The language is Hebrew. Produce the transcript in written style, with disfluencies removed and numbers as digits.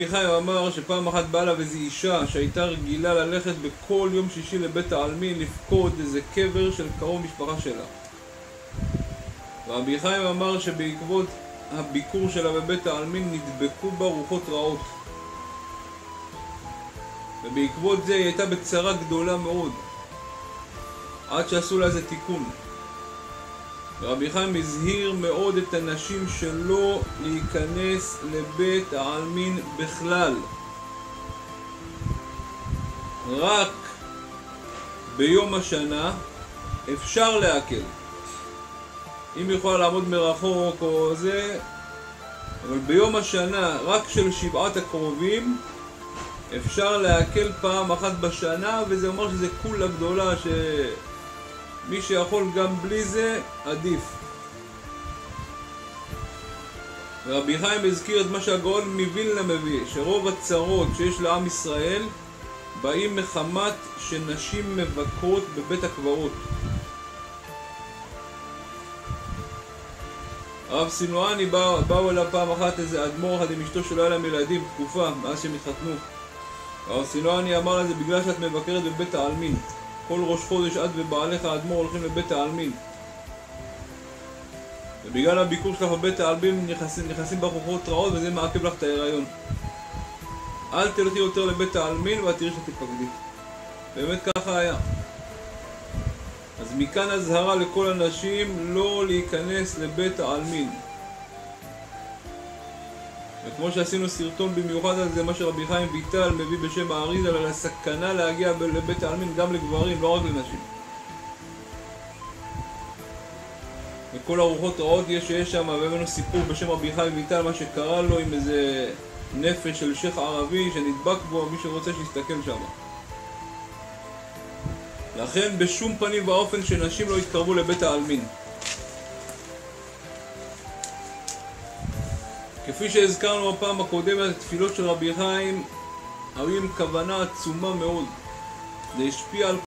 רבי חיים אמר שפעם אחת באה לה איזו אישה שהייתה רגילה ללכת בכל יום שישי לבית העלמין לפקוד איזה קבר של קרוב משפחה שלה. רבי חיים אמר שבעקבות הביקור שלה בבית העלמין נדבקו בה רוחות רעות, ובעקבות זה היא הייתה בצרה גדולה מאוד, עד שעשו לה איזה תיקון. רבי חיים הזהיר מאוד את הנשים שלא להיכנס לבית העלמין בכלל, רק ביום השנה אפשר להקל. אם יכולה לעמוד מרחוק או זה, אבל ביום השנה רק של 7 הקרובים אפשר להקל פעם אחת בשנה, וזה אומר שזה כולה גדולה, שמי שיכול גם בלי זה עדיף. ורבי חיים הזכיר את מה שהגאון מווילנה מביא, שרוב הצרות שיש לעם ישראל באים מחמת שנשים מבקרות בבית הקברות. הרב סילואני באו אליו פעם אחת איזה אדמו"ר אחד עם אשתו שלא היה להם ילדים תקופה מאז שהם התחתנו. הרב סילואני אמר לזה, בגלל שאת מבקרת בבית העלמין, כל ראש חודש את ובעליך האדמו"ר הולכים לבית העלמין, ובגלל הביקור שלך בבית העלמין נכנסים ברוחות רעות, וזה מעכב לך את ההיריון. אל תלכי יותר לבית העלמין ואת תראי שתפקדי. באמת ככה היה. אז מכאן הזהרה לכל הנשים לא להיכנס לבית העלמין. וכמו שעשינו סרטון במיוחד על זה, מה שרבי חיים ויטל מביא בשם האריז"ל על הסכנה להגיע לבית העלמין גם לגברים, לא רק לנשים. וכל הרוחות רעות שיש שם, והבאנו סיפור בשם רבי חיים ויטל, מה שקרה לו עם איזה נפש של שייח ערבי שנדבק בו, מי שרוצה שיסתכל שם. לכן בשום פנים ואופן שנשים לא יתקרבו לבית העלמין. כפי שהזכרנו בפעם הקודמת, התפילות של רבי חיים היו עם כוונה עצומה מאוד. זה השפיע על